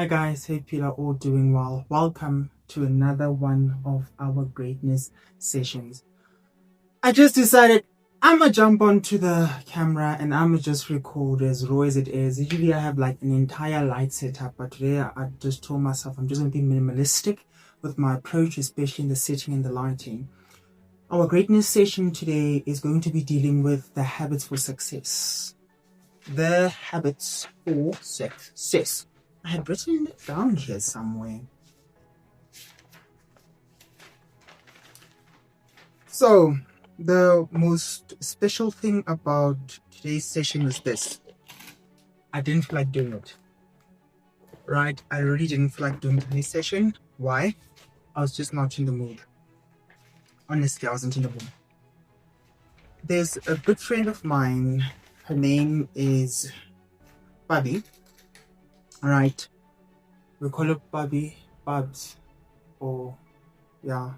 Hi guys, hope you are all doing well. Welcome to another one of our greatness sessions. I just decided I'm gonna jump onto the camera and I'm gonna just record as raw as it is. Usually I have like an entire light setup, but today I just told myself I'm just gonna be minimalistic with my approach, especially in the setting and the lighting. Our greatness session today is going to be dealing with the habits for success. The habits for success. I had written it down here somewhere. So, the most special thing about today's session is this. I didn't feel like doing it. Right? I really didn't feel like doing today's session. Why? I was just not in the mood. Honestly, I wasn't in the mood. There's a good friend of mine. Her name is Bobby. Alright. We call her Bobby, Babs, or yeah.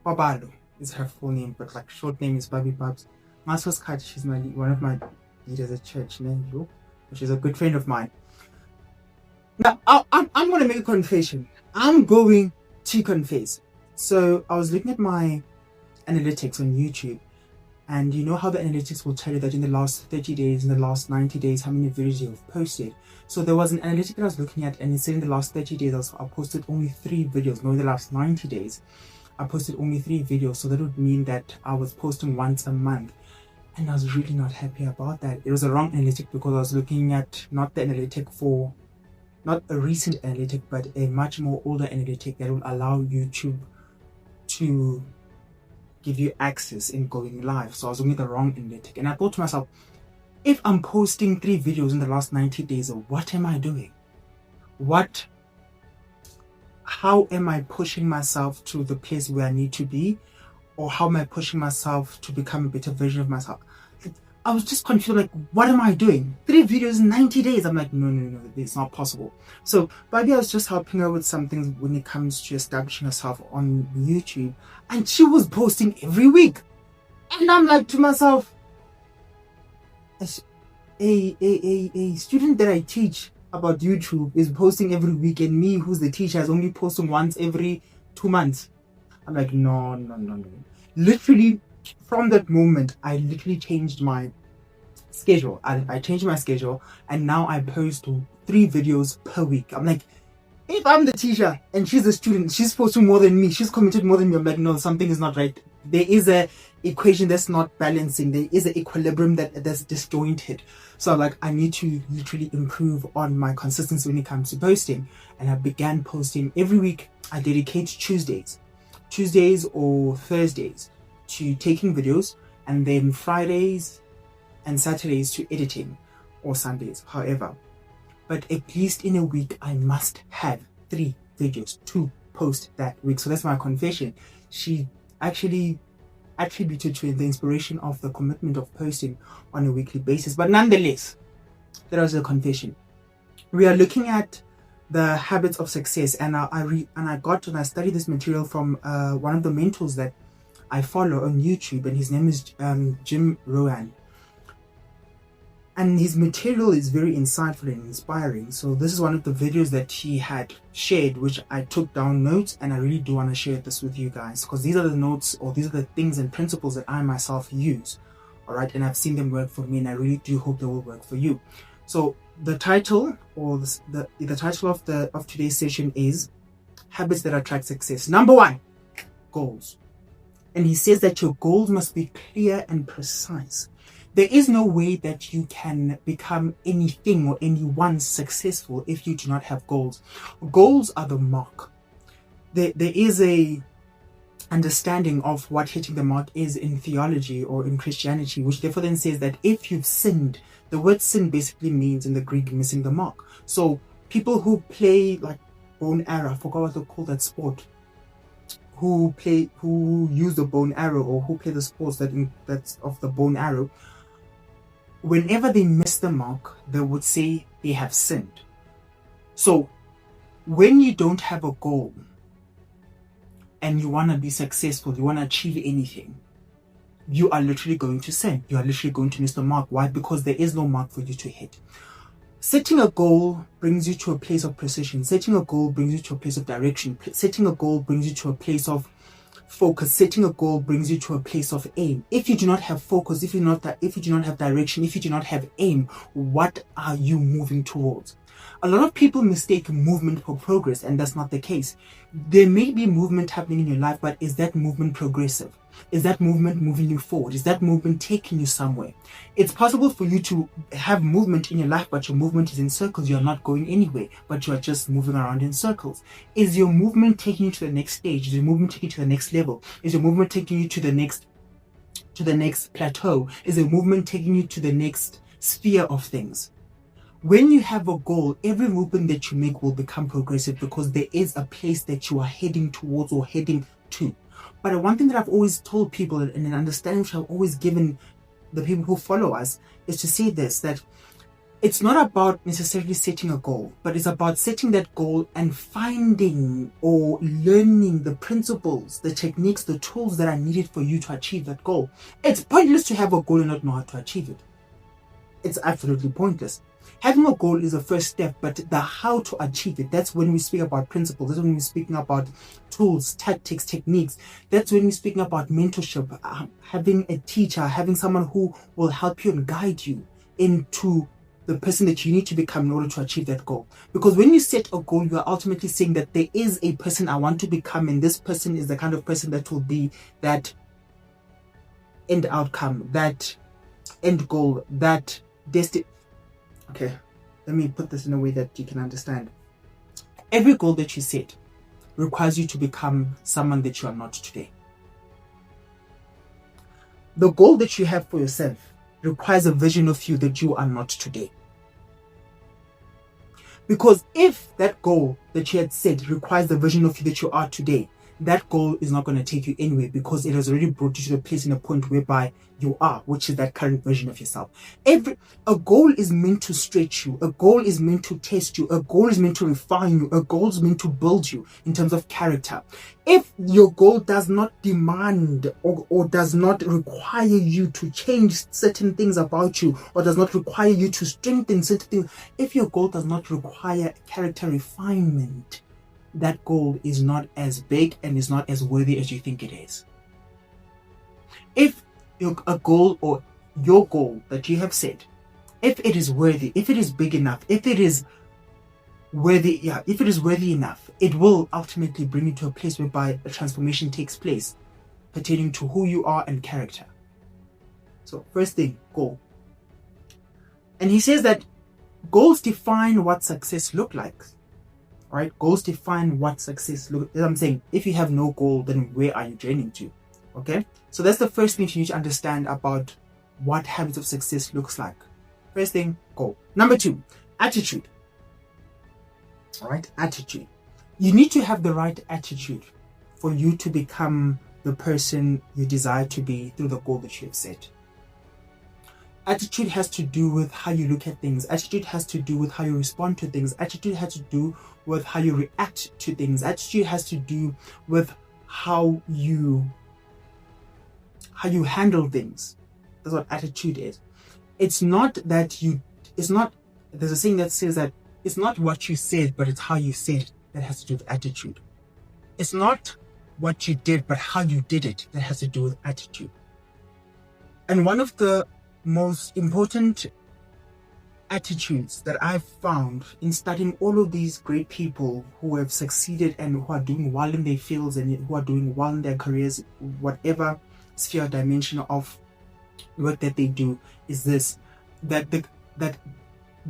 Babalo is her full name, but like short name is Bobby Babs. Maswas Kat, she's one of my leaders at church, which is a good friend of mine. Now, I'm going to make a confession. I'm going to confess. So I was looking at my analytics on YouTube, and you know how the analytics will tell you that in the last 30 days, in the last 90 days, how many videos you've posted. So there was an analytic that I was looking at, and it said in the last 30 days, I posted only 3 videos. No, in the last 90 days, I posted only 3 videos. So that would mean that I was posting once a month. And I was really not happy about that. It was a wrong analytic because I was looking at not the analytic for, not a recent analytic, but a much more older analytic that will allow YouTube to give you access in going live. So I was looking at the wrong analytic. And I thought to myself, if I'm posting 3 videos in the last 90 days, what am I doing? How am I pushing myself to the place where I need to be? Or how am I pushing myself to become a better version of myself? I was just confused, like, what am I doing? 3 videos in 90 days. I'm like, no, it's not possible. So Bobby, I was just helping her with some things when it comes to establishing herself on YouTube. And she was posting every week. And I'm like to myself, a student that I teach about YouTube is posting every week, and me, who's the teacher, is only posting once every 2 months. I'm like, no. Literally, from that moment, I literally changed my schedule. I changed my schedule, and now I post 3 videos per week. I'm like, if I'm the teacher and she's a student, she's posting more than me, she's committed more than me. I'm like, no, something is not right. There is a equation that's not balancing. There is an equilibrium that's disjointed. So like, I need to literally improve on my consistency when it comes to posting. And I began posting every week. I dedicate Tuesdays or Thursdays to taking videos, and then Fridays and Saturdays to editing, or Sundays, however. But at least in a week, I must have 3 videos to post that week. So that's my confession. She actually attributed to the inspiration of the commitment of posting on a weekly basis. But nonetheless, that was a confession. We are looking at the habits of success, and I studied this material from one of the mentors that I follow on YouTube, and his name is Jim Rohn. And his material is very insightful and inspiring. So this is one of the videos that he had shared, which I took down notes, and I really do want to share this with you guys, because these are the notes, or these are the things and principles that I myself use. Alright, and I've seen them work for me, and I really do hope they will work for you. So the title, or the title of today's session is Habits That Attract Success. Number 1, goals. And he says that your goals must be clear and precise. There is no way that you can become anything or anyone successful if you do not have goals. Goals are the mark. There is a understanding of what hitting the mark is in theology or in Christianity, which therefore then says that if you've sinned, the word sin basically means in the Greek missing the mark. So people who play like bow and arrow, I forgot what they call that sport, who use the bow and arrow, or who play the sports that's of the bow and arrow, whenever they miss the mark, they would say they have sinned. So when you don't have a goal and you want to be successful, you want to achieve anything, you are literally going to sin. You are literally going to miss the mark. Why? Because there is no mark for you to hit. Setting a goal brings you to a place of precision. Setting a goal brings you to a place of direction. Setting a goal brings you to a place of focus. Setting a goal brings you to a place of aim. If you do not have focus, if you do not have direction, if you do not have aim, what are you moving towards? A lot of people mistake movement for progress, and that's not the case. There may be movement happening in your life, but is that movement progressive? Is that movement moving you forward? Is that movement taking you somewhere? It's possible for you to have movement in your life, but your movement is in circles. You're not going anywhere, but you are just moving around in circles. Is your movement taking you to the next stage? Is your movement taking you to the next level? Is your movement taking you to the next plateau? Is your movement taking you to the next sphere of things? When you have a goal, every movement that you make will become progressive because there is a place that you are heading towards or heading to. But one thing that I've always told people, and an understanding which I've always given the people who follow us, is to say this, that it's not about necessarily setting a goal, but it's about setting that goal and finding or learning the principles, the techniques, the tools that are needed for you to achieve that goal. It's pointless to have a goal and not know how to achieve it. It's absolutely pointless. Having a goal is a first step, but the how to achieve it, that's when we speak about principles. That's when we're speaking about tools, tactics, techniques. That's when we're speaking about mentorship, having a teacher, having someone who will help you and guide you into the person that you need to become in order to achieve that goal. Because when you set a goal, you are ultimately saying that there is a person I want to become, and this person is the kind of person that will be that end outcome, that end goal, that destiny. Okay, let me put this in a way that you can understand. Every goal that you set requires you to become someone that you are not today. The goal that you have for yourself requires a vision of you that you are not today. Because if that goal that you had set requires the vision of you that you are today, that goal is not going to take you anywhere because it has already brought you to the place in a point whereby you are, which is that current version of yourself. A goal is meant to stretch you. A goal is meant to test you. A goal is meant to refine you. A goal is meant to build you in terms of character. If your goal does not demand or does not require you to change certain things about you, or does not require you to strengthen certain things, if your goal does not require character refinement, that goal is not as big and is not as worthy as you think it is. If a goal or your goal that you have set, if it is worthy, if it is big enough, if it is worthy enough, it will ultimately bring you to a place whereby a transformation takes place pertaining to who you are and character. So first thing, goal. And he says that goals define what success looks like. Right? Goals define what success looks like. I'm saying, if you have no goal, then where are you journeying to? Okay? So that's the first thing you need to understand about what habits of success looks like. First thing, goal. Number 2, attitude. All right? Attitude. You need to have the right attitude for you to become the person you desire to be through the goal that you have set. Attitude has to do with how you look at things. Attitude has to do with how you respond to things. Attitude has to do with how you react to things. Attitude has to do with how you handle things. That's what attitude is. There's a saying that says that it's not what you said, but it's how you said it that has to do with attitude. It's not what you did, but how you did it that has to do with attitude. And one of the most important attitudes that I've found in studying all of these great people who have succeeded and who are doing well in their fields and who are doing well in their careers, whatever sphere or dimension of work that they do, is this: that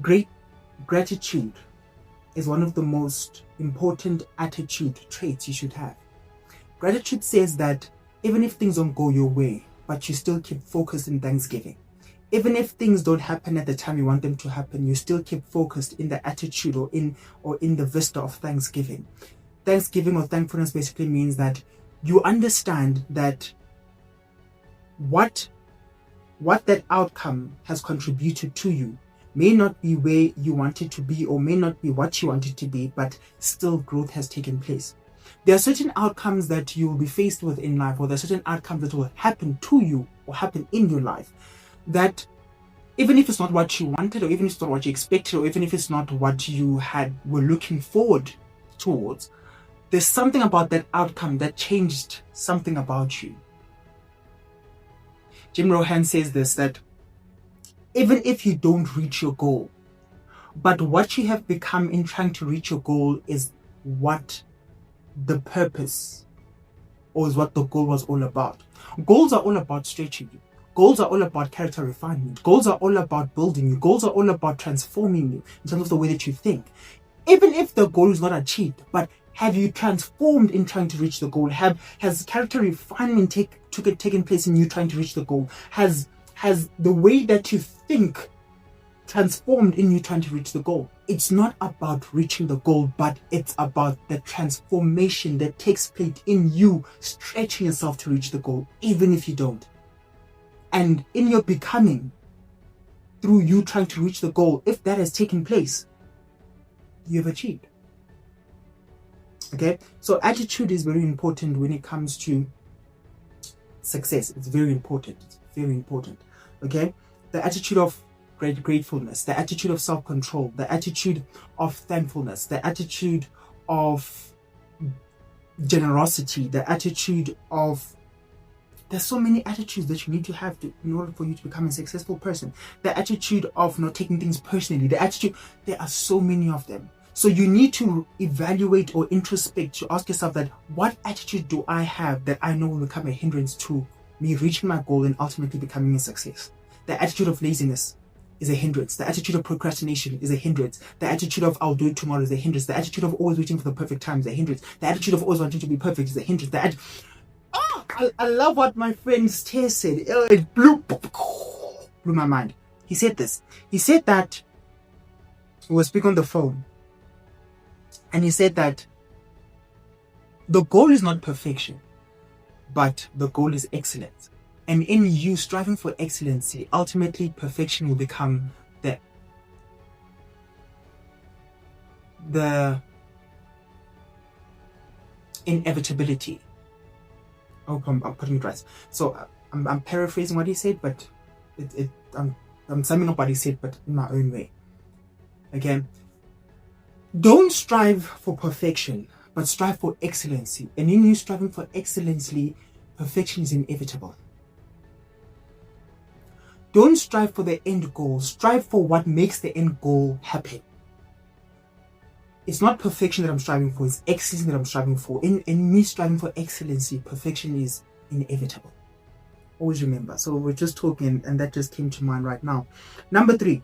great gratitude is one of the most important attitude traits you should have. Gratitude says that even if things don't go your way, but you still keep focused in thanksgiving. Even if things don't happen at the time you want them to happen, you still keep focused in the attitude or in the vista of thanksgiving. Thanksgiving or thankfulness basically means that you understand that what that outcome has contributed to you may not be where you want it to be, or may not be what you want it to be, but still growth has taken place. There are certain outcomes that you will be faced with in life, or there are certain outcomes that will happen to you or happen in your life, that even if it's not what you wanted, or even if it's not what you expected, or even if it's not what you were looking forward towards, there's something about that outcome that changed something about you. Jim Rohan says this, that even if you don't reach your goal, but what you have become in trying to reach your goal is what the purpose, or is what the goal was all about. Goals are all about stretching you. Goals are all about character refinement. Goals are all about building you. Goals are all about transforming you in terms of the way that you think. Even if the goal is not achieved, but have you transformed in trying to reach the goal? Has character refinement taken place in you trying to reach the goal? Has the way that you think transformed in you trying to reach the goal? It's not about reaching the goal, but it's about the transformation that takes place in you stretching yourself to reach the goal, even if you don't. And in your becoming, through you trying to reach the goal, if that has taken place, you have achieved. Okay, so attitude is very important when it comes to success. It's very important. It's very important. Okay, the attitude of gratefulness, the attitude of self-control, the attitude of thankfulness, the attitude of generosity, the attitude of, there's so many attitudes that you need to have in order for you to become a successful person. The attitude of not taking things personally, the attitude, there are so many of them. So you need to evaluate or introspect, to ask yourself that, what attitude do I have that I know will become a hindrance to me reaching my goal and ultimately becoming a success? The attitude of laziness is a hindrance. The attitude of procrastination is a hindrance. The attitude of I'll do it tomorrow is a hindrance. The attitude of always waiting for the perfect time is a hindrance. The attitude of always wanting to be perfect is a hindrance. I love what my friend Stay said. It blew my mind. He said this. He said that we were speaking on the phone, and he said that the goal is not perfection, but the goal is excellence. And in you striving for excellency, ultimately perfection will become the inevitability. Oh, I'm putting it right. So I'm paraphrasing what he said, but I'm summing up what he said, but in my own way. Again, don't strive for perfection, but strive for excellency. And in you striving for excellency, perfection is inevitable. Don't strive for the end goal. Strive for what makes the end goal happen. It's not perfection that I'm striving for, it's excellence that I'm striving for. In me striving for excellency, perfection is inevitable. Always remember. So we're just talking, and that just came to mind right now. Number 3,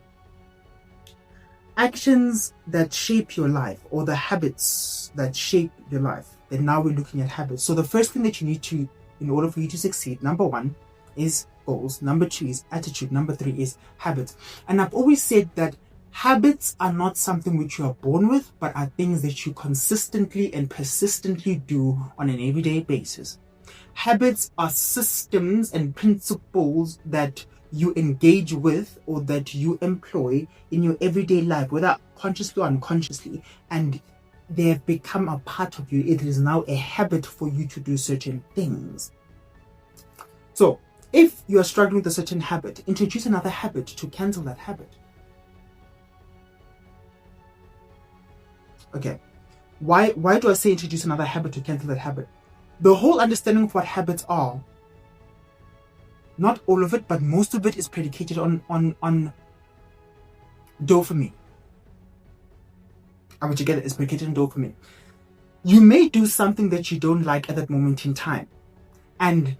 actions that shape your life, or the habits that shape your life. Then now we're looking at habits. So the first thing that you need to, in order for you to succeed, number 1 is goals. Number 2 is attitude. Number 3 is habits. And I've always said that habits are not something which you are born with, but are things that you consistently and persistently do on an everyday basis. Habits are systems and principles that you engage with, or that you employ in your everyday life, whether consciously or unconsciously, and they have become a part of you. It is now a habit for you to do certain things. So if you are struggling with a certain habit, introduce another habit to cancel that habit. Okay, why do I say introduce another habit to cancel that habit? The whole understanding of what habits are, not all of it, but most of it, is predicated on dopamine. I want you to get it. It's predicated on dopamine. You may do something that you don't like at that moment in time, and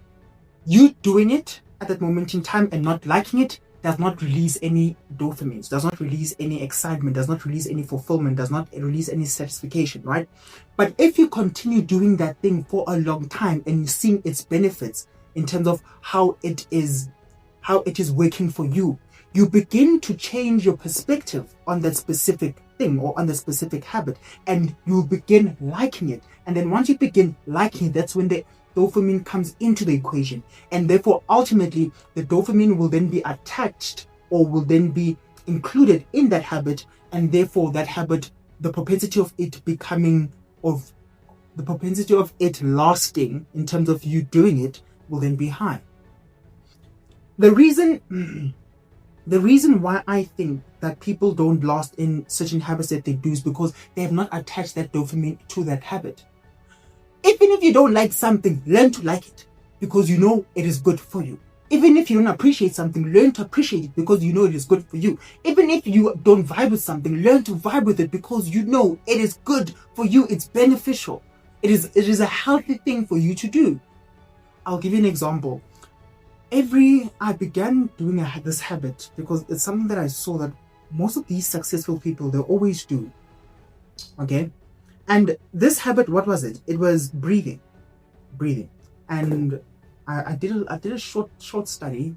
you doing it at that moment in time and not liking it does not release any dopamine, does not release any excitement, does not release any fulfillment, does not release any satisfaction, right? But if you continue doing that thing for a long time and you're seeing its benefits in terms of how it is working for you, you begin to change your perspective on that specific thing or on the specific habit, and you begin liking it. And then once you begin liking it, that's when the dopamine comes into the equation, and therefore ultimately the dopamine will then be attached, or will then be included in that habit, and therefore that habit, the propensity of it lasting in terms of you doing it, will then be high. The reason The reason why I think that people don't last in certain habits that they do is because they have not attached that dopamine to that habit. Even if you don't like something, learn to like it because you know it is good for you. Even if you don't appreciate something, learn to appreciate it because you know it is good for you. Even if you don't vibe with something, learn to vibe with it because you know it is good for you. It's beneficial. It is a healthy thing for you to do. I'll give you an example. I began doing this habit because it's something that I saw that most of these successful people, they always do. Okay. And this habit, what was it? It was breathing. And I did a short study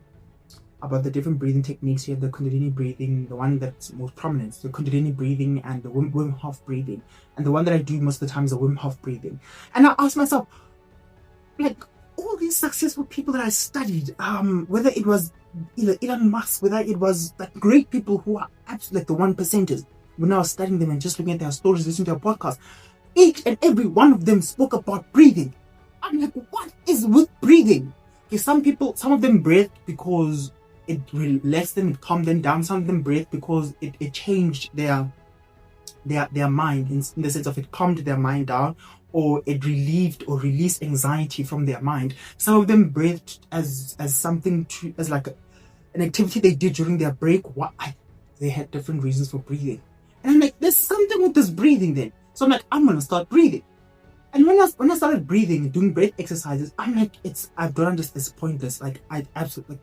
about the different breathing techniques here. The Kundalini breathing, the one that's most prominent, the Kundalini breathing and the Wim Hof breathing. And the one that I do most of the time is the Wim Hof breathing. And I asked myself, like, all these successful people that I studied, whether it was Elon Musk, whether it was like great people who are absolutely like the 1%ers, when I was studying them and just looking at their stories, listening to their podcasts, each and every one of them spoke about breathing. I'm like, what is with breathing? Okay, some of them breathed because it relaxed them, it calmed them down. Some of them breathed because it changed their mind in the sense of it calmed their mind down, or it relieved or released anxiety from their mind. Some of them breathed as something as like an activity they did during their break. They had different reasons for breathing. And I'm like, there's something with this breathing then. So I'm like, I'm gonna start breathing. And when I started breathing and doing breath exercises, I'm like, I don't understand, it's pointless. Like, I absolutely,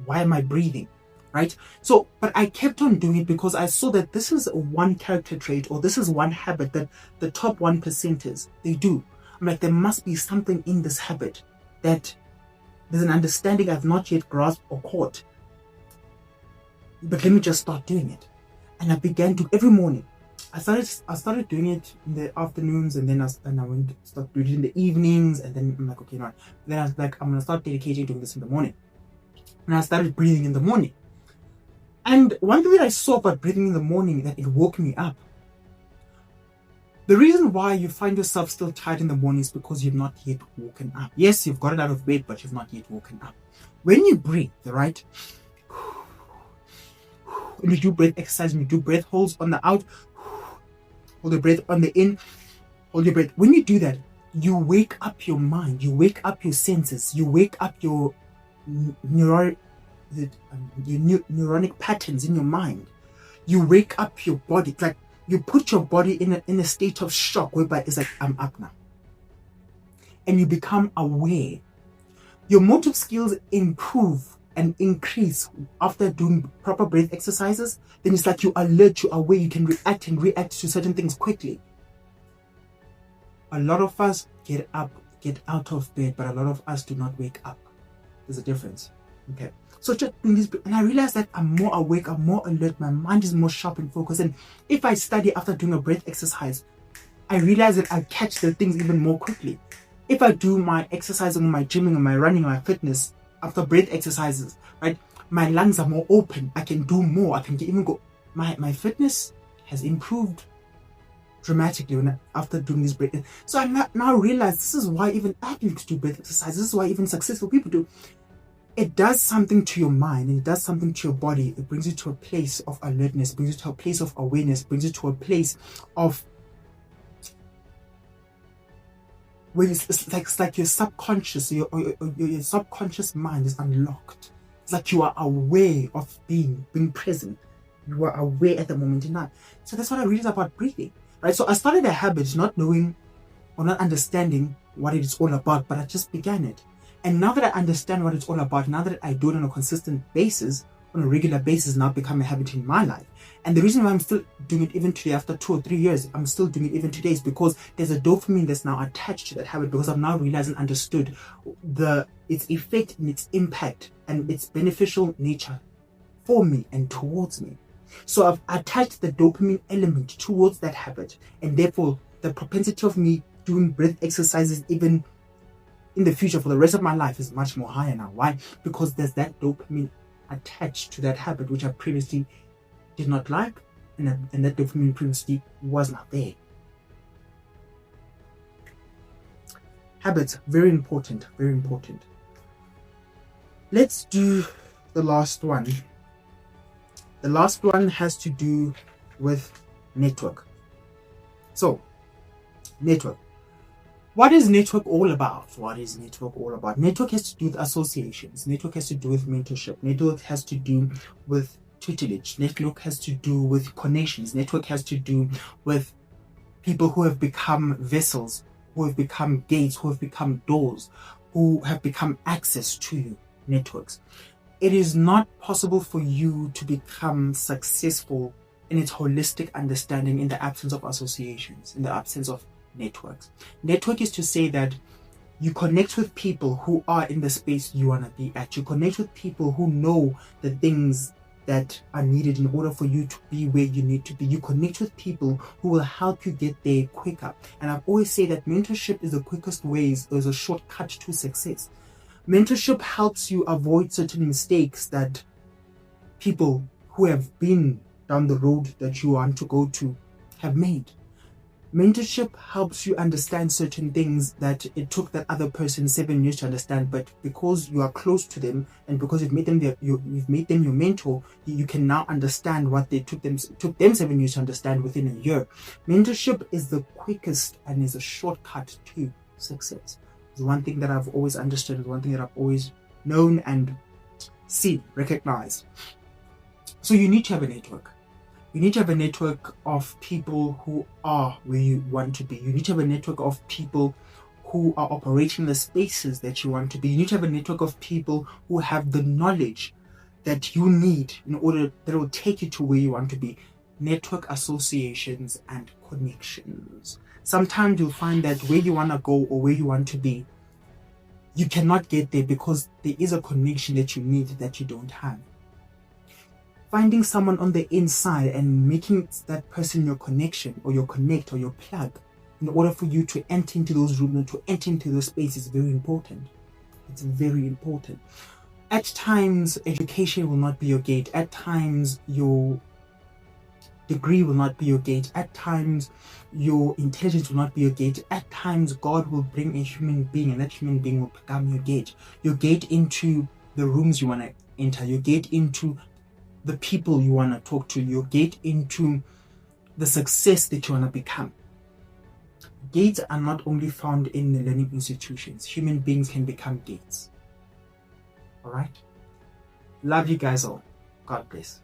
why am I breathing? Right? So, but I kept on doing it because I saw that this is one character trait, or this is one habit that the top 1%ers, they do. I'm like, there must be something in this habit that there's an understanding I've not yet grasped or caught. But let me just start doing it. And I began to, every morning, I started doing it in the afternoons, and then I went to start doing it in the evenings, and then I'm like, okay, no. Then I was like, I'm gonna start dedicating doing this in the morning. And I started breathing in the morning. And one thing that I saw about breathing in the morning, that it woke me up. The reason why you find yourself still tired in the morning is because you've not yet woken up. Yes, you've gotten out of bed, but you've not yet woken up. When you breathe, right? When you do breath exercise, when you do breath holds on the out, hold your breath on the in, hold your breath. When you do that, you wake up your mind, you wake up your senses, you wake up your neuronic patterns in your mind. You wake up your body, like you put your body in a state of shock whereby it's like, I'm up now. And you become aware. Your motor skills improve and increase after doing proper breath exercises. Then it's like you alert, you're aware, you can react to certain things quickly. A lot of us get out of bed, but a lot of us do not wake up. There's a difference. Okay. So just doing this, and I realized that I'm more awake, I'm more alert, my mind is more sharp and focused. And if I study after doing a breath exercise, I realize that I catch the things even more quickly. If I do my exercising, my gymming, and my running, my fitness after breath exercises, right, my lungs are more open. I can do more. I can even go. My fitness has improved dramatically after doing this breath. So I now realize this is why even athletes do breath exercises. This is why even successful people do. It does something to your mind, and it does something to your body. It brings you to a place of alertness, brings you to a place of awareness, brings you to a place of where it's like your subconscious, your subconscious mind is unlocked. It's like you are aware of being present. You are aware at the moment in time. So that's what I realized about breathing, right? So I started a habit not knowing or not understanding what it is all about, but I just began it. And now that I understand what it's all about, now that I do it on a consistent basis, on a regular basis, now become a habit in my life. And the reason why I'm still doing it even today, after 2 or 3 years, I'm still doing it even today, is because there's a dopamine that's now attached to that habit, because I've now realized and understood its effect and its impact and its beneficial nature for me and towards me. So I've attached the dopamine element towards that habit, and therefore the propensity of me doing breath exercises even in the future for the rest of my life is much more higher now. Why? Because there's that dopamine attached to that habit, which I previously did not like, and that dopamine previously was not there. Habits, very important, very important. Let's do the last one. The last one has to do with network. So, network. What is network all about? What is network all about? Network has to do with associations. Network has to do with mentorship. Network has to do with tutelage. Network has to do with connections. Network has to do with people who have become vessels, who have become gates, who have become doors, who have become access to you. Networks. It is not possible for you to become successful in its holistic understanding in the absence of associations, in the absence of networks. Network is to say that you connect with people who are in the space you want to be at. You connect with people who know the things that are needed in order for you to be where you need to be. You connect with people who will help you get there quicker. And I've always said that mentorship is the quickest ways, is a shortcut to success. Mentorship helps you avoid certain mistakes that people who have been down the road that you want to go to have made. Mentorship helps you understand certain things that it took that other person 7 years to understand, but because you are close to them and because you've made them your mentor, you can now understand what they took them 7 years to understand within a year. Mentorship is the quickest and is a shortcut to success. It's one thing that I've always understood, it's one thing that I've always known and seen, recognized. So you need to have a network. You need to have a network of people who are where you want to be. You need to have a network of people who are operating the spaces that you want to be. You need to have a network of people who have the knowledge that you need in order that will take you to where you want to be. Network associations and connections. Sometimes you'll find that where you want to go or where you want to be, you cannot get there because there is a connection that you need that you don't have. Finding someone on the inside and making that person your connection or your connect or your plug in order for you to enter into those rooms and to enter into those spaces is very important. It's very important. At times, education will not be your gate. At times, your degree will not be your gate. At times, your intelligence will not be your gate. At times, God will bring a human being and that human being will become your gate. Your gate into the rooms you want to enter. Your gate into the people you want to talk to, your gate into the success that you want to become. Gates are not only found in the learning institutions. Human beings can become gates. Alright? Love you guys all. God bless.